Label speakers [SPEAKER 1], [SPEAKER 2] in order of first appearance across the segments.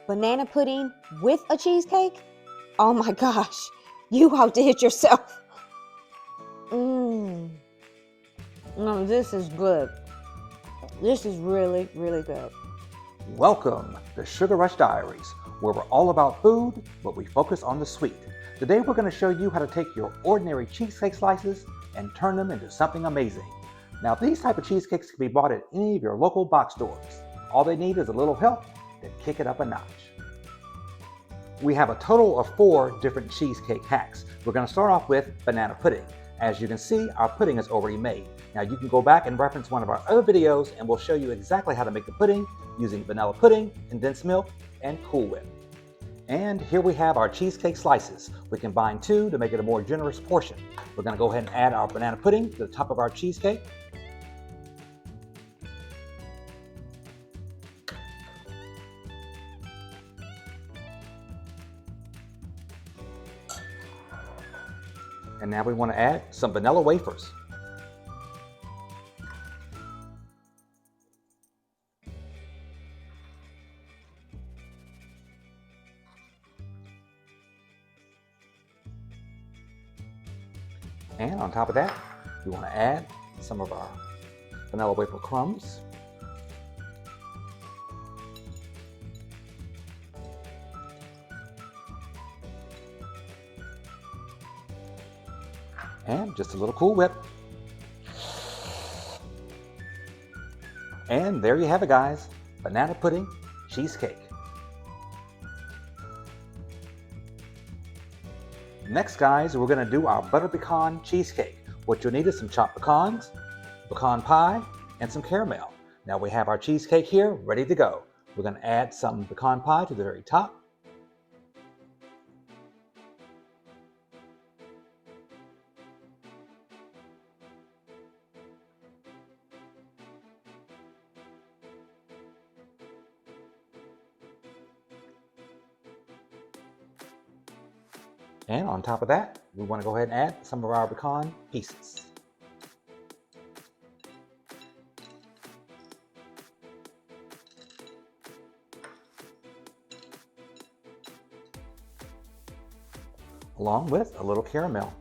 [SPEAKER 1] Banana pudding with a cheesecake? Oh my gosh, you outdid yourself. Mmm. No, this is good. This is really, really good.
[SPEAKER 2] Welcome to Sugar Rush Diaries, where we're all about food, but we focus on the sweet. Today we're going to show you how to take your ordinary cheesecake slices and turn them into something amazing. Now these type of cheesecakes can be bought at any of your local box stores. All they need is a little help to kick it up a notch. We have a total of 4 different cheesecake hacks. We're going to start off with banana pudding. As you can see, our pudding is already made. Now you can go back and reference one of our other videos and we'll show you exactly how to make the pudding using vanilla pudding, condensed milk, and Cool Whip. And here we have our cheesecake slices. We combine 2 to make it a more generous portion. We're going to go ahead and add our banana pudding to the top of our cheesecake. And now we want to add some vanilla wafers. And on top of that, we want to add some of our vanilla wafer crumbs. And just a little Cool Whip. And there you have it, guys. Banana pudding cheesecake. Next, guys, we're going to do our butter pecan cheesecake. What you'll need is some chopped pecans, pecan pie, and some caramel. Now we have our cheesecake here ready to go. We're going to add some pecan pie to the very top. And on top of that, we want to go ahead and add some of our pecan pieces. Along with a little caramel.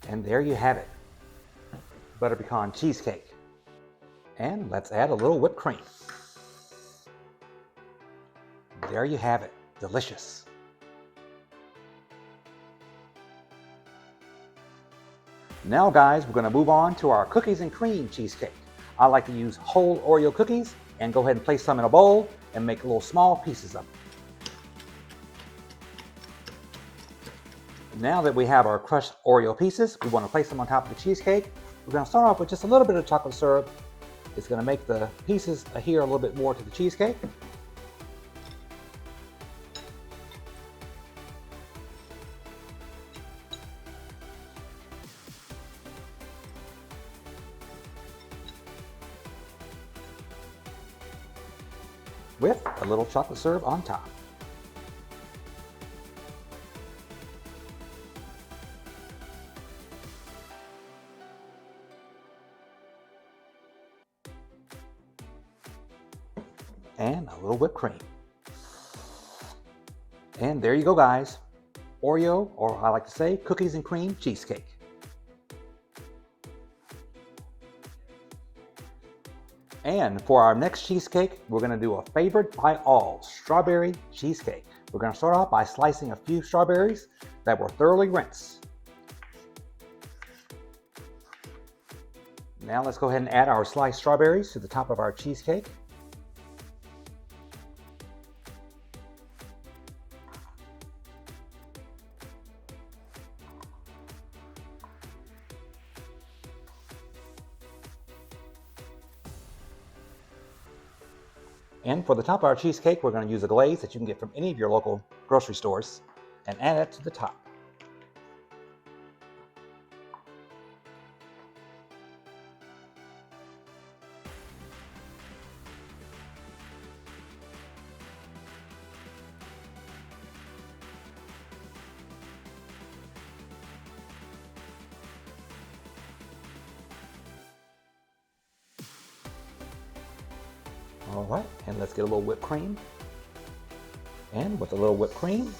[SPEAKER 2] And there you have it. Butter pecan cheesecake. And let's add a little whipped cream. There you have it. Delicious. Now guys, we're going to move on to our cookies and cream cheesecake. I like to use whole Oreo cookies and go ahead and place some in a bowl and make little small pieces of them. Now that we have our crushed Oreo pieces, we want to place them on top of the cheesecake. We're going to start off with just a little bit of chocolate syrup. It's going to make the pieces adhere a little bit more to the cheesecake. With a little chocolate syrup on top. And a little whipped cream. And there you go, guys. Oreo, or I like to say, cookies and cream cheesecake. And for our next cheesecake, we're going to do a favorite by all, strawberry cheesecake. We're going to start off by slicing a few strawberries that were thoroughly rinsed. Now let's go ahead and add our sliced strawberries to the top of our cheesecake. And for the top of our cheesecake, we're going to use a glaze that you can get from any of your local grocery stores and add it to the top. All right, and let's get a little whipped cream. And with a little whipped cream,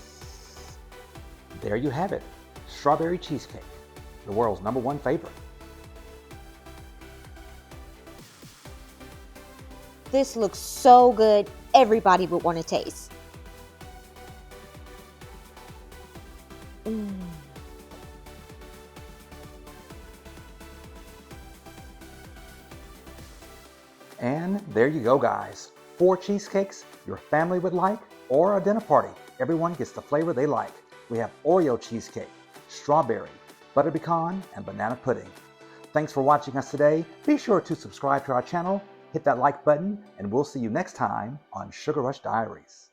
[SPEAKER 2] there you have it, strawberry cheesecake, the world's #1 favorite.
[SPEAKER 1] This looks so good, everybody would want to taste. Mm.
[SPEAKER 2] And there you go, guys. 4 cheesecakes your family would like, or a dinner party. Everyone gets the flavor they like. We have Oreo cheesecake, strawberry, butter pecan, and banana pudding. Thanks for watching us today. Be sure to subscribe to our channel, hit that like button, and we'll see you next time on Sugar Rush Diaries.